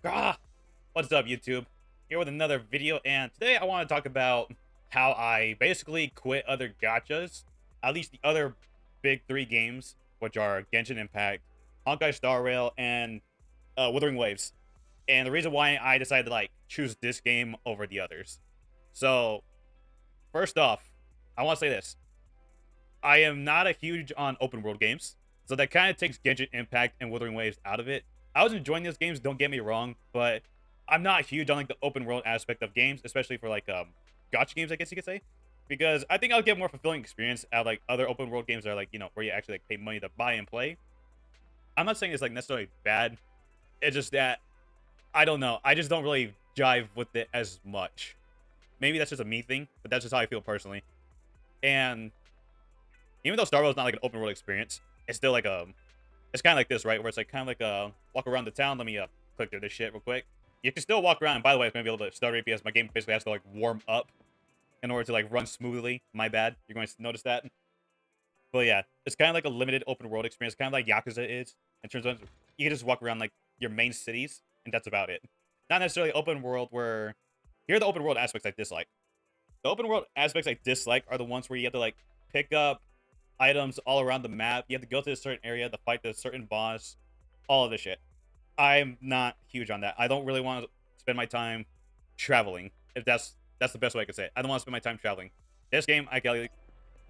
Ah, what's up, YouTube? Here with another video, and today I want to talk about how I basically quit other gachas, at least the other big three games, which are Genshin Impact, Honkai Star Rail, and Wuthering Waves. And the reason why I decided to choose this game over the others. So, first off, I want to say this: I am not a huge on open world games, so that kind of takes Genshin Impact and Wuthering Waves out of it. I was enjoying these games, don't get me wrong, but I'm not huge on the open world aspect of games, especially for gotcha games, I guess you could say, because I think I'll get more fulfilling experience out of other open world games that are where you actually pay money to buy and play. I'm not saying it's necessarily bad. It's just that I don't know. I just don't really jive with it as much. Maybe that's just a me thing, but that's just how I feel personally. And even though Star Wars is not like an open world experience, it's still it's kind of like this, right? Where it's kind of like walk around the town. Let me click through this shit real quick. You can still walk around. And by the way, it's gonna be a little bit stuttery because my game basically has to warm up in order to run smoothly. My bad. You're going to notice that. But yeah, it's kind of like a limited open world experience, kind of like Yakuza is in terms of you can just walk around your main cities, and that's about it. Not necessarily open world where here are the open world aspects I dislike. The open world aspects I dislike are the ones where you have to pick up items all around the map. You have to go to a certain area to fight the certain boss. All of this shit. I'm not huge on that. I don't really want to spend my time traveling. If that's the best way I could say it. I don't want to spend my time traveling. This game, I got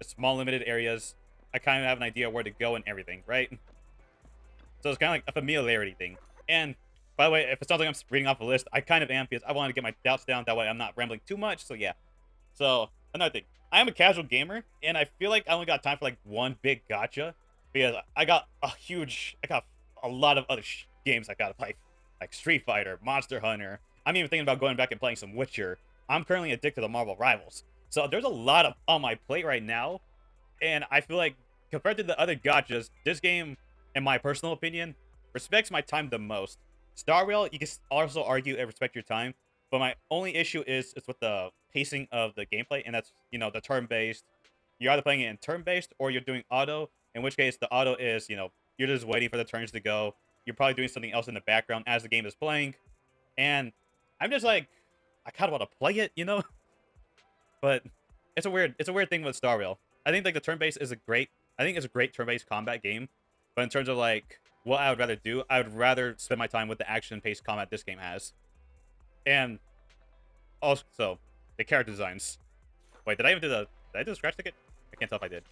small limited areas. I kind of have an idea where to go and everything, right? So it's kind of like a familiarity thing. And by the way, if it sounds like I'm reading off a list, I kind of am because I want to get my doubts down. That way I'm not rambling too much. So yeah. So another thing, I am a casual gamer, and I feel like I only got time for one big gotcha because I got a lot of other games I gotta play, like Street Fighter, Monster Hunter. I'm even thinking about going back and playing some Witcher. I'm currently addicted to Marvel Rivals, so there's a lot of on my plate right now, and I feel like compared to the other gotchas, this game, in my personal opinion, respects my time the most. Star Rail, you can also argue it respects your time, but my only issue is with the pacing of the gameplay, and that's the turn-based. You're either playing it in turn-based or you're doing auto. In which case, the auto is you're just waiting for the turns to go. You're probably doing something else in the background as the game is playing, and I'm just I kind of want to play it. But it's a weird thing with Star Rail. I think the turn-based is I think it's a great turn-based combat game, but in terms of what I would rather do, I would rather spend my time with the action-paced combat this game has. And also, the character designs. Wait, did I do the scratch ticket? I can't tell if I did.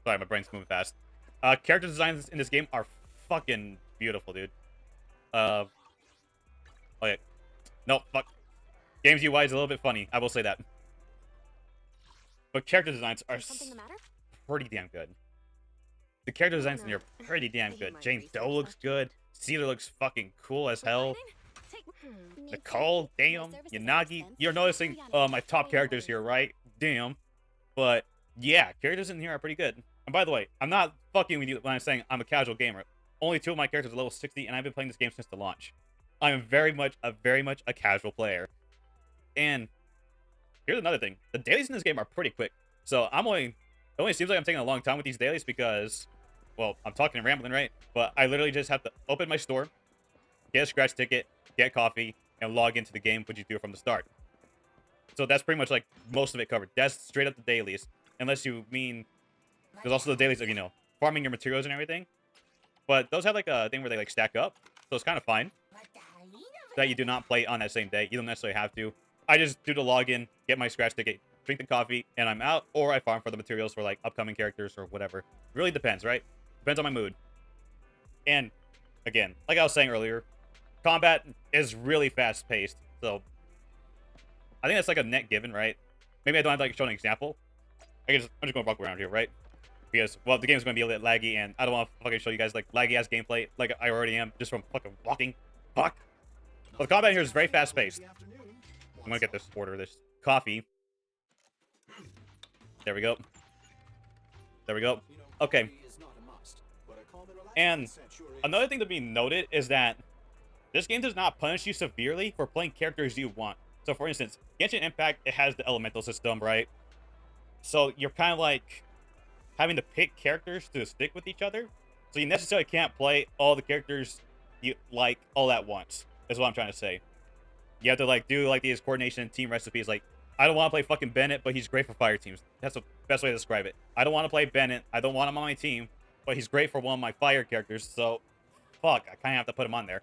Sorry, my brain's moving fast. Character designs in this game are fucking beautiful, dude. Oh yeah. No, fuck. Games UI is a little bit funny, I will say that. But character designs are pretty damn good. The character designs in here are pretty damn good. Jane Doe looks good. Cedar looks fucking cool as hell. Nicole, damn. Yanagi. You're noticing my top characters here, right? Damn. But yeah, characters in here are pretty good. And by the way, I'm not fucking with you when I'm saying I'm a casual gamer. Only two of my characters are level 60, and I've been playing this game since the launch. I'm very much a casual player. And here's another thing. The dailies in this game are pretty quick. So it only seems like I'm taking a long time with these dailies because, well, I'm talking and rambling, right? But I literally just have to open my store, get a scratch ticket, get coffee, and log into the game, which you do from the start. So that's pretty much most of it covered. That's straight up the dailies. Unless you mean there's also the dailies of, farming your materials and everything. But those have a thing where they stack up. So it's kind of fine that you do not play on that same day. You don't necessarily have to. I just do the login, get my scratch ticket, drink the coffee, and I'm out. Or I farm for the materials for upcoming characters or whatever. It really depends, right? Depends on my mood. And again, like I was saying earlier, combat is really fast paced. So I think that's a net given, right? Maybe I don't have to show an example. I'm just gonna walk around here, right? Because, well, the game's gonna be a little laggy, and I don't want to fucking show you guys laggy ass gameplay like I already am just from fucking walking. Fuck. Well, the combat here is very fast paced. I'm gonna get this coffee. There we go. There we go. Okay. And another thing to be noted is that this game does not punish you severely for playing characters you want. So, for instance, Genshin Impact, it has the elemental system, right? So you're kind of having to pick characters to stick with each other. So you necessarily can't play all the characters you like all at once. is what I'm trying to say. You have to like do like these coordination and team recipes. Like, I don't want to play fucking Bennett, but he's great for fire teams. That's the best way to describe it. I don't want to play Bennett. I don't want him on my team, but he's great for one of my fire characters. So, fuck, I kind of have to put him on there.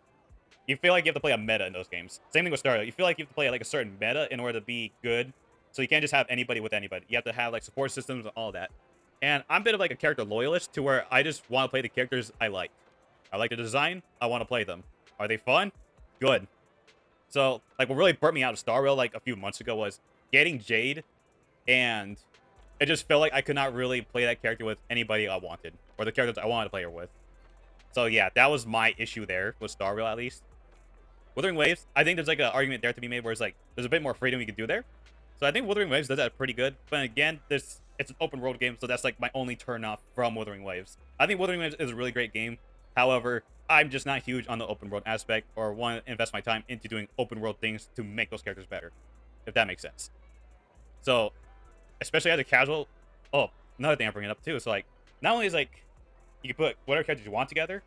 You feel like you have to play a meta in those games. Same thing with Stardew. You feel like you have to play like a certain meta in order to be good. So you can't just have anybody with anybody. You have to have like support systems and all that. And I'm a bit of like a character loyalist to where I just want to play the characters I like. I like the design. I want to play them. Are they fun? Good. So, like, what really burnt me out of Star Rail, like, a few months ago was getting Jade, and it just felt like I could not really play that character with anybody I wanted, or the characters I wanted to play her with. So, yeah, that was my issue there, with Star Rail, at least. Wuthering Waves, I think there's, like, an argument there to be made where it's, like, there's a bit more freedom you can do there. So, I think Wuthering Waves does that pretty good, but again, it's an open-world game, so that's, like, my only turn-off from Wuthering Waves. I think Wuthering Waves is a really great game. However, I'm just not huge on the open world aspect or want to invest my time into doing open world things to make those characters better, if that makes sense. So, especially as a casual, oh, another thing I'm bringing up too is like, not only is like, you can put whatever characters you want together,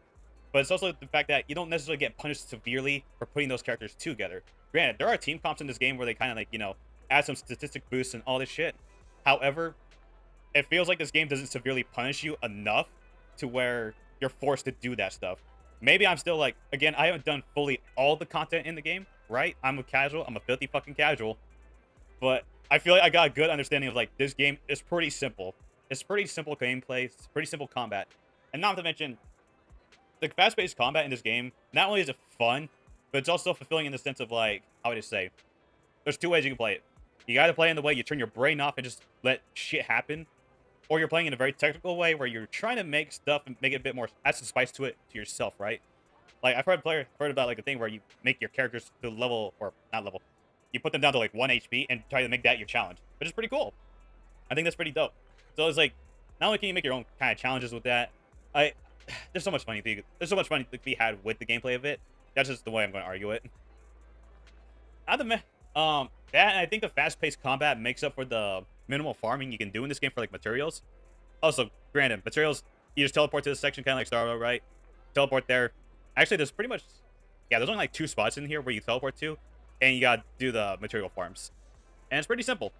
but it's also the fact that you don't necessarily get punished severely for putting those characters together. Granted, there are team comps in this game where they kind of like, add some statistic boosts and all this shit. However, it feels like this game doesn't severely punish you enough to where you're forced to do that stuff. Maybe I'm still like, again, I haven't done fully all the content in the game, right? I'm a casual. I'm a filthy fucking casual. But I feel like I got a good understanding of like, this game is pretty simple. It's pretty simple gameplay. It's pretty simple combat. And not to mention, the fast-paced combat in this game, not only is it fun, but it's also fulfilling in the sense of like, how would I say? There's two ways you can play it. You gotta play in the way you turn your brain off and just let shit happen. Or you're playing in a very technical way where you're trying to make stuff and make it a bit more, add some spice to it to yourself, right? Like, I've heard about like a thing where you make your characters to level, or not level, you put them down to like 1 HP and try to make that your challenge, which is pretty cool. I think that's pretty dope. So it's like, not only can you make your own kind of challenges with that, there's so much money to be had with the gameplay of it. That's just the way I'm going to argue it. That, and I think the fast-paced combat makes up for the minimal farming you can do in this game for like materials. Also, granted, materials, you just teleport to this section, kind of like Star Wars, right? Teleport there. Actually, there's pretty much, yeah, there's only like 2 spots in here where you teleport to, and you gotta do the material farms. And it's pretty simple.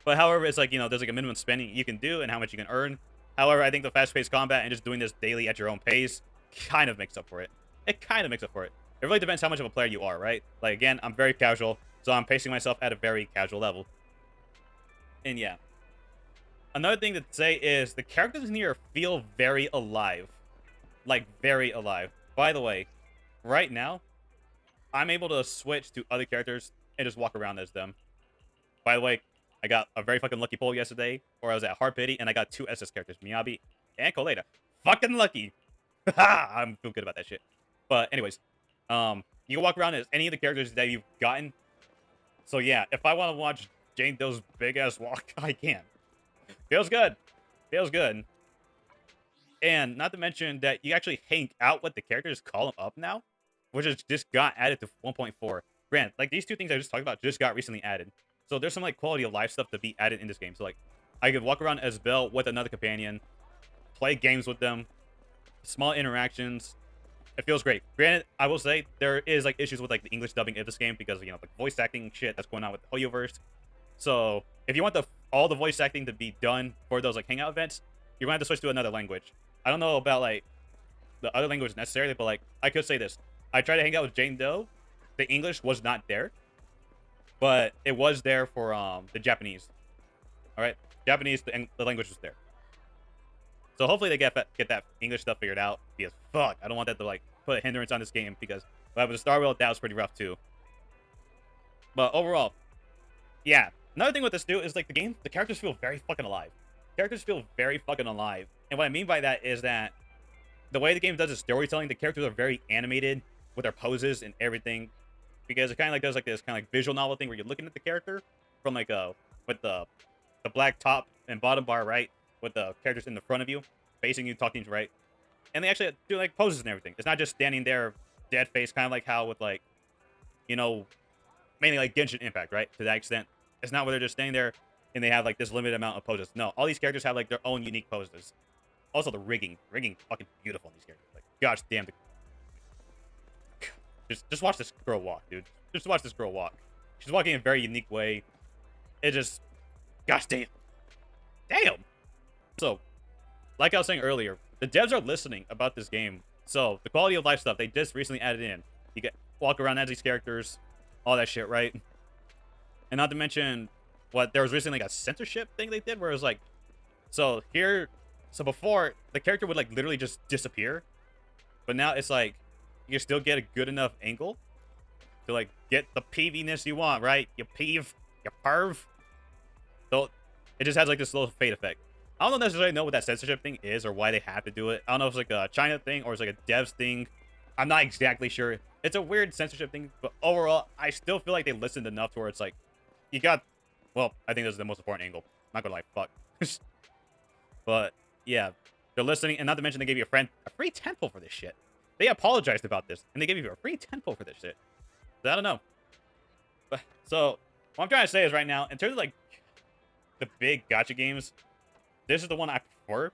But however, it's like, there's like a minimum spending you can do and how much you can earn. However, I think the fast-paced combat and just doing this daily at your own pace kind of makes up for it. It really depends how much of a player you are, right? Like, again, I'm very casual, so I'm pacing myself at a very casual level. And yeah. Another thing to say is the characters in here feel very alive. Like, very alive. By the way, right now, I'm able to switch to other characters and just walk around as them. By the way, I got a very fucking lucky pull yesterday, where I was at Hard Pity, and I got 2 SS characters, Miyabi and Koleda. Fucking lucky! Haha! I feel good about that shit. But anyways, you can walk around as any of the characters that you've gotten. So yeah, if I want to watch Jane Doe's big-ass walk, I can. Feels good. And not to mention that you actually hang out with the characters, call them up now, which has just got added to 1.4. Grant, like these 2 things I just talked about just got recently added. So there's some like quality of life stuff to be added in this game. So like I could walk around as Belle with another companion, play games with them, small interactions. It feels great. Granted, I will say there is like issues with like the English dubbing of this game because like voice acting shit that's going on with the Hoyoverse. So if you want all the voice acting to be done for those like hangout events, you're gonna have to switch to another language. I don't know about like the other language necessarily, but like I could say this: I tried to hang out with Jane Doe. The English was not there, but it was there for the Japanese. All right, Japanese, the language was there. So hopefully they get that English stuff figured out, because fuck, I don't want that to like put a hindrance on this game, because with the Star Rail, that was pretty rough too. But overall, yeah. Another thing with this too is like the characters feel very fucking alive. And what I mean by that is that the way the game does its storytelling, the characters are very animated with their poses and everything, because it kind of like does like this kind of like visual novel thing where you're looking at the character from like with the black top and bottom bar, right, with the characters in the front of you, facing you, talking to you, right, and they actually do like poses and everything. It's not just standing there dead face, kind of like how with like, mainly like Genshin Impact, right, to that extent. It's not where they're just standing there and they have like this limited amount of poses. No, all these characters have like their own unique poses. Also, the rigging fucking beautiful in these characters. Like, gosh damn, Just watch this girl walk, dude. Just watch this girl walk. She's walking in a very unique way. It just, gosh damn. Damn! So, like I was saying earlier, the devs are listening about this game. So, the quality of life stuff, they just recently added in. You get walk around as these characters, all that shit, right? And not to mention, there was recently like a censorship thing they did where it was like, so before, the character would like literally just disappear. But now it's like, you can still get a good enough angle to like get the peeviness you want, right? You peeve, you perv. So it just has like this little fade effect. I don't necessarily know what that censorship thing is or why they have to do it. I don't know if it's like a China thing or it's like a devs thing. I'm not exactly sure. It's a weird censorship thing, but overall, I still feel like they listened enough to where it's like, you got, well, I think this is the most important angle. I'm not gonna lie, fuck. But yeah, they're listening, and not to mention they gave you a free temple for this shit. They apologized about this, and they gave you a free temple for this shit. So I don't know. But, so what I'm trying to say is right now, in terms of like the big gacha games, this is the one I prefer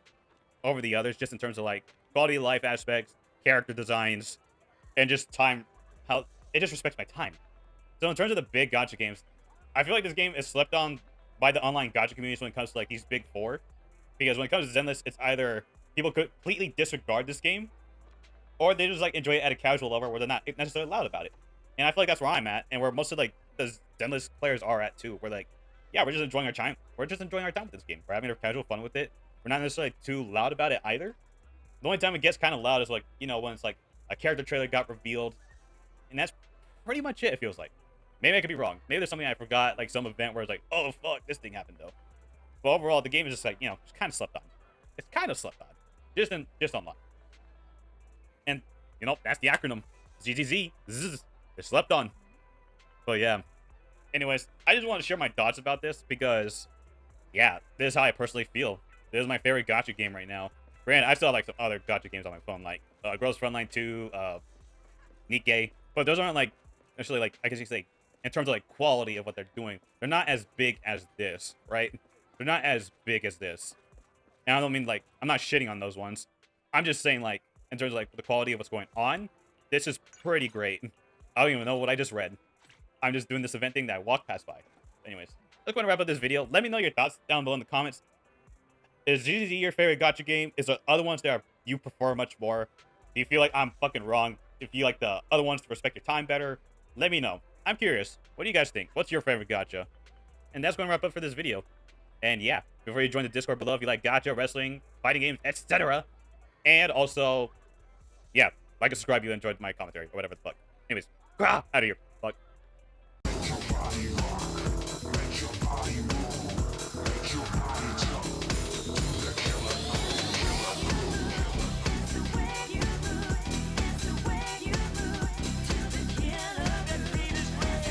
over the others, just in terms of like quality of life aspects, character designs, and just time. How it just respects my time. So in terms of the big gacha games, I feel like this game is slept on by the online gacha communities when it comes to like these big four. Because when it comes to Zenless, it's either people completely disregard this game, or they just like enjoy it at a casual level where they're not necessarily loud about it. And I feel like that's where I'm at, and where most of like the Zenless players are at too. We're like, yeah, we're just enjoying our time. We're just enjoying our time with this game. We're having our casual fun with it. We're not necessarily too loud about it either. The only time it gets kind of loud is like, you know, when it's like a character trailer got revealed, and that's pretty much it. It feels like. Maybe I could be wrong. Maybe there's something I forgot, like some event where it's like, oh fuck, this thing happened though. But overall, the game is just like, you know, just kind of slept on. It's kind of slept on. Just online. And, you know, that's the acronym. ZZZ. Zzz. It's slept on. But yeah. Anyways, I just want to share my thoughts about this because, yeah, this is how I personally feel. This is my favorite gacha game right now. Granted, I still have like some other gacha games on my phone, like Girls Frontline 2, Nikkei. But those aren't like, necessarily like, I guess you could say, in terms of like quality of what they're doing, they're not as big as this, right? They're not as big as this. And I don't mean like, I'm not shitting on those ones. I'm just saying like, in terms of like the quality of what's going on, this is pretty great. I don't even know what I just read. I'm just doing this event thing that I walked past by. Anyways, let's go and wrap up this video. Let me know your thoughts down below in the comments. Is GZZ your favorite gacha game? Is there other ones that you prefer much more? Do you feel like I'm fucking wrong? If you like the other ones to respect your time better, let me know. I'm curious. What do you guys think? What's your favorite gacha? And that's going to wrap up for this video. And yeah, before you join the Discord below, if you like gacha, wrestling, fighting games, etc. And also, yeah, like and subscribe if you enjoyed my commentary or whatever the fuck. Anyways, out of here.